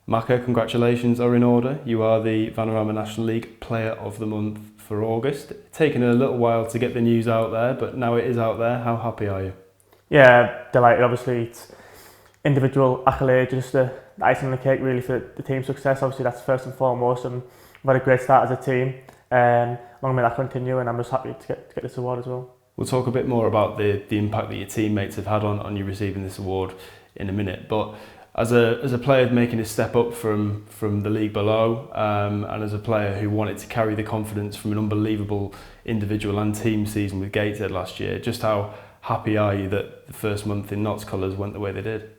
Maka, congratulations are in order. You are the Vanarama National League Player of the Month for August. It's taken a little while to get the news out there, but now it is out there. How happy are you? Yeah, delighted. Obviously, it's individual accolade, just the icing on the cake really for the team's success. Obviously, that's first and foremost, and we've had a great start as a team. Long may that continue, and I'm just happy to get this award as well. We'll talk a bit more about the impact that your teammates have had on you receiving this award in a minute, but as a player making a step up from the league below, and as a player who wanted to carry the confidence from an unbelievable individual and team season with Gateshead last year, just how happy are you that the first month in Notts colours went the way they did?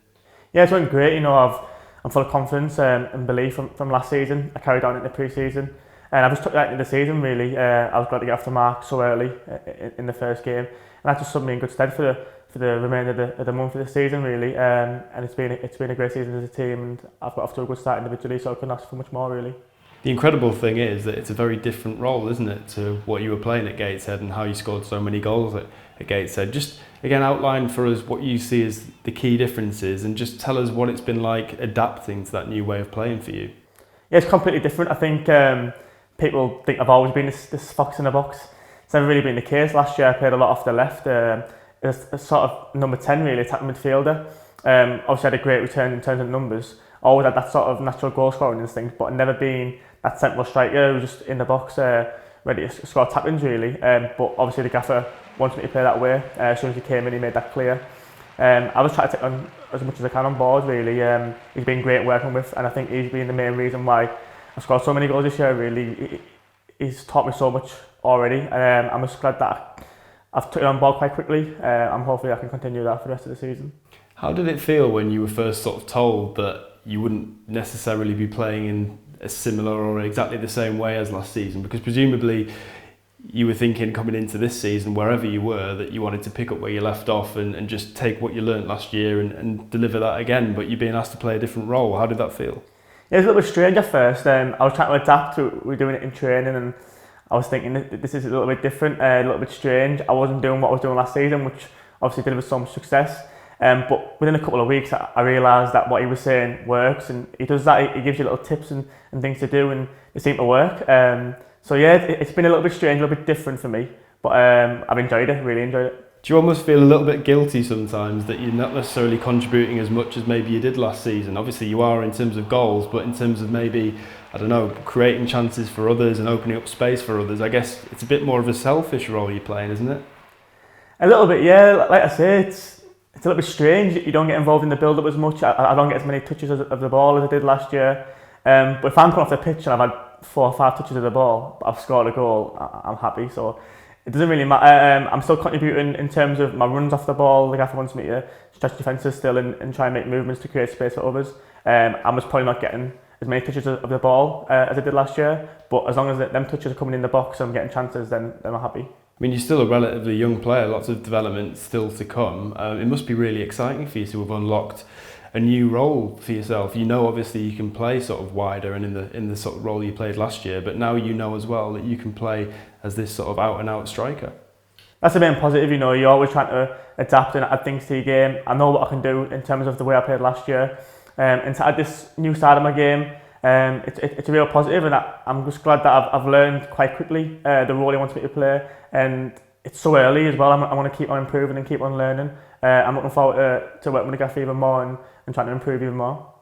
Yeah, it's went great. I'm full of confidence and belief from last season. I carried on into pre-season, and I just took that into the season really. I was glad to get off the mark so early in the first game, and that just stood me in good stead for the remainder of the month of the season really. And it's been a great season as a team, and I've got off to a good start individually, so I couldn't ask for much more really. The incredible thing is that it's a very different role, isn't it, to what you were playing at Gateshead and how you scored so many goals at Gateshead. Just again outline for us what you see as the key differences, and just tell us what it's been like adapting to that new way of playing for you. Yeah, it's completely different. I think people think I've always been this fox in the box. It's never really been the case. Last year I played a lot off the left. As a sort of number 10 really, attacking midfielder. Obviously had a great return in terms of numbers. Always had that sort of natural goal scoring instinct, but never been that central striker who was just in the box ready to score tap-ins really. But obviously the gaffer wanted me to play that way. As soon as he came in, he made that clear. I was trying to take on as much as I can on board really. He's been great working with, and I think he's been the main reason why I've scored so many goals this year really. He's taught me so much already, and I'm just glad that I've took it on board quite quickly. And hopefully I can continue that for the rest of the season. How did it feel when you were first sort of told that you wouldn't necessarily be playing in a similar or exactly the same way as last season? Because presumably you were thinking coming into this season, wherever you were, that you wanted to pick up where you left off and just take what you learnt last year and deliver that again, but you're being asked to play a different role. How did that feel? Yeah, it was a little bit strange at first. I was trying to adapt to we were doing it in training, and I was thinking this is a little bit different, a little bit strange. I wasn't doing what I was doing last season, which obviously delivered so much success. But within a couple of weeks, I realised that what he was saying works, and he does that. He gives you little tips and things to do, and they seem to work. So yeah, it's been a little bit strange, a little bit different for me, but I've enjoyed it, really enjoyed it. Do you almost feel a little bit guilty sometimes that you're not necessarily contributing as much as maybe you did last season? Obviously you are in terms of goals, but in terms of maybe, I don't know, creating chances for others and opening up space for others, I guess it's a bit more of a selfish role you're playing, isn't it? A little bit, yeah. Like I say, it's a little bit strange. You don't get involved in the build-up as much. I don't get as many touches of the ball as I did last year. But if I'm coming off the pitch and I've had 4 or 5 touches of the ball, but I've scored a goal, I'm happy. So it doesn't really matter. I'm still contributing in terms of my runs off the ball. The gaffer wants me to stretch defences still and try and make movements to create space for others. I'm just probably not getting as many touches of the ball as I did last year. But as long as them touches are coming in the box and I'm getting chances, then I'm happy. I mean, you're still a relatively young player, lots of development still to come. It must be really exciting for you to have unlocked a new role for yourself. You know, obviously you can play sort of wider and in the sort of role you played last year, but now you know as well that you can play as this sort of out and out striker. That's a bit positive, you're always trying to adapt and add things to your game. I know what I can do in terms of the way I played last year, and to add this new side of my game, it's a real positive, and I'm just glad that I've learned quite quickly the role he wants me to play, and it's so early as well. I want to keep on improving and keep on learning. I'm looking forward to working with the gaffer even more and trying to improve even more.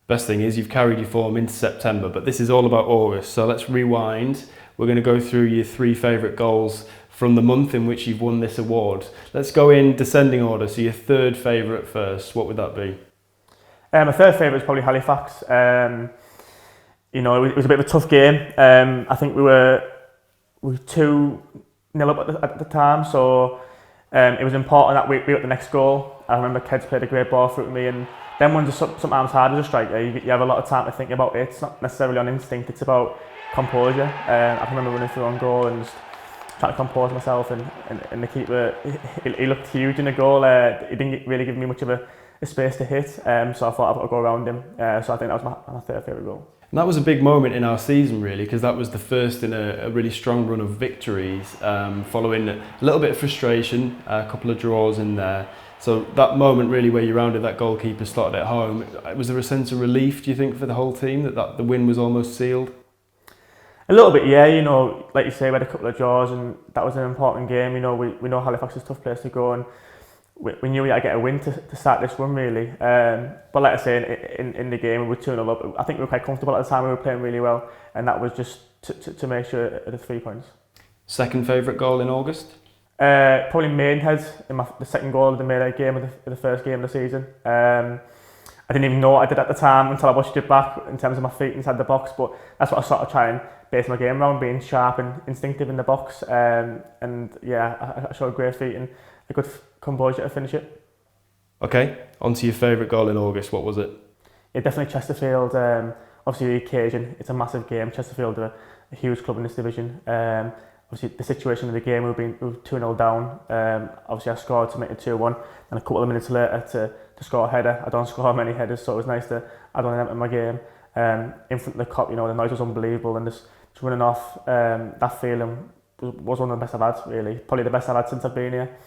Best thing is you've carried your form into September, but this is all about August, so let's rewind. We're going to go through your 3 favourite goals from the month in which you've won this award. Let's go in descending order, so your 3rd favourite first, what would that be? My 3rd favourite is probably Halifax. It was a bit of a tough game. I think we were 2-0 up at the time, so it was important that we got the next goal. I remember Keds played a great ball through to me, and then when sometimes hard as a striker, you have a lot of time to think about it. It's not necessarily on instinct, it's about composure. I can remember running through on goal and just trying to compose myself, and the keeper, he looked huge in the goal. He didn't really give me much of a space to hit, so I thought I'd go around him. So I think that was my 3rd favourite goal. And that was a big moment in our season really, because that was the first in a really strong run of victories, following a little bit of frustration, a couple of draws in there. So that moment really where you rounded that goalkeeper, slotted it home, was there a sense of relief, do you think, for the whole team that the win was almost sealed? A little bit, yeah. Like you say, we had a couple of draws, and that was an important game. We know Halifax is a tough place to go, and we knew we had to get a win to start this run, really. But like I say, in the game, we were 2-0 up. I think we were quite comfortable at the time. We were playing really well, and that was just to make sure of the 3 points. Second favourite goal in August? Probably Maidenhead in the second goal of the Maidenhead game of the first game of the season. I didn't even know what I did at the time until I watched it back in terms of my feet inside the box, but that's what I sort of try and base my game around, being sharp and instinctive in the box. And yeah, I showed great feet and a good composure to finish it. Okay, on to your favourite goal in August, what was it? Yeah, definitely Chesterfield. Obviously the occasion, it's a massive game. Chesterfield are a huge club in this division. Obviously the situation of the game, we were 2-0 down. Obviously I scored to make it 2-1, and a couple of minutes later to score a header. I don't score many headers, so it was nice to add on in my game. In front of the Kop, the noise was unbelievable, and just running off, that feeling was one of the best I've had, really. Probably the best I've had since I've been here.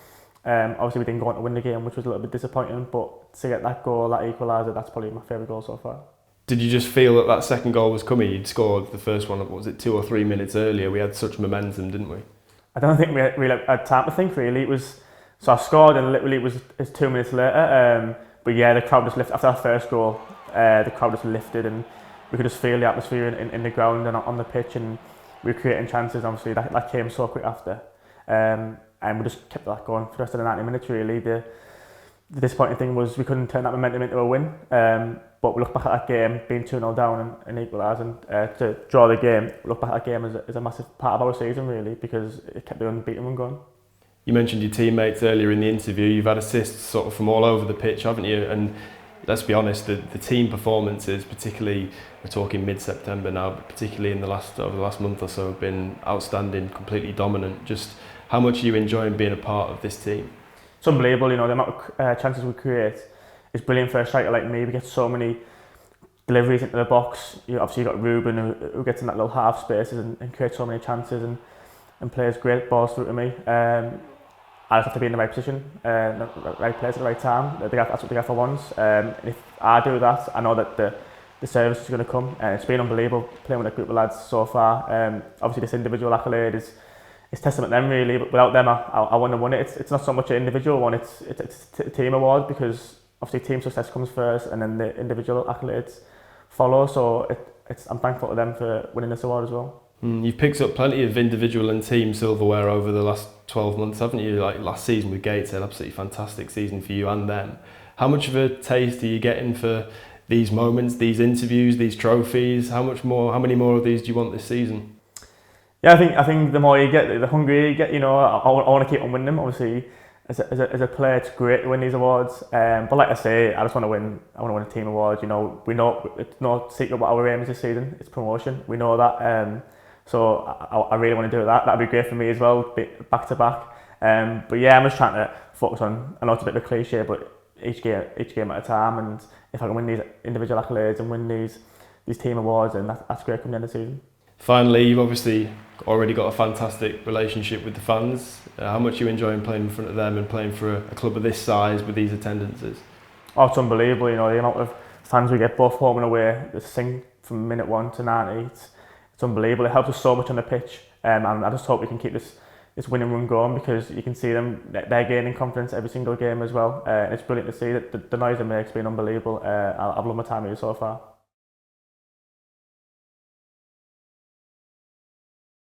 Obviously we didn't go on to win the game, which was a little bit disappointing, but to get that goal, that equaliser, that's probably my favourite goal so far. Did you just feel that second goal was coming? You'd scored the first one, what was it, 2 or 3 minutes earlier? We had such momentum, didn't we? I don't think we really had time to think, really. So I scored, and literally it was 2 minutes later. But yeah, the crowd just lifted after our first goal. The crowd just lifted, and we could just feel the atmosphere in the ground and on the pitch, and we were creating chances. Obviously, that came so quick after, and we just kept that going for the rest of the 90 minutes. Really, the disappointing thing was we couldn't turn that momentum into a win. But we look back at that game, being 2-0 down and equalising, to draw the game. We look back at that game as a massive part of our season, really, because it kept the unbeaten run going. You mentioned your teammates earlier in the interview. You've had assists sort of from all over the pitch, haven't you? And let's be honest, the team performances, particularly, we're talking mid-September now, but particularly over the last month or so, have been outstanding, completely dominant. Just how much are you enjoying being a part of this team? It's unbelievable, the amount of chances we create is brilliant for a striker like me. We get so many deliveries into the box. Obviously you've got Ruben who gets in that little half spaces and creates so many chances and plays great balls through to me. I just have to be in the right position, the right place at the right time. That's what they get for once. And if I do that, I know that the service is going to come. And it's been unbelievable playing with a group of lads so far. Obviously this individual accolade is testament to them, really, but without them I wouldn't have won it. It's not so much an individual one, it's a team award, because obviously team success comes first and then the individual accolades follow, so I'm thankful to them for winning this award as well. You've picked up plenty of individual and team silverware over the last 12 months, haven't you? Like last season with Gateshead, absolutely fantastic season for you and them. How much of a taste are you getting for these moments, these interviews, these trophies? How many more of these do you want this season? Yeah, I think the more you get, the hungrier you get. I want to keep on winning them. Obviously, as a player, it's great to win these awards. But like I say, I just want to win. I want to win a team award. We know it's no secret what our aim is this season. It's promotion. We know that. So I really want to do that. That'd be great for me as well, back to back. But yeah, I'm just trying to focus on. I know it's a bit of a cliche, but each game at a time. And if I can win these individual accolades and win these team awards, then that's great coming the end of the season. Finally, you've obviously already got a fantastic relationship with the fans. How much are you enjoying playing in front of them and playing for a club of this size with these attendances? Oh, it's unbelievable, the amount of fans we get both home and away. They sing from minute 1 to 90. It's unbelievable. It helps us so much on the pitch, and I just hope we can keep this winning run going, because you can see them, they're gaining confidence every single game as well. And it's brilliant to see that the noise it makes being unbelievable. I've loved my time here so far.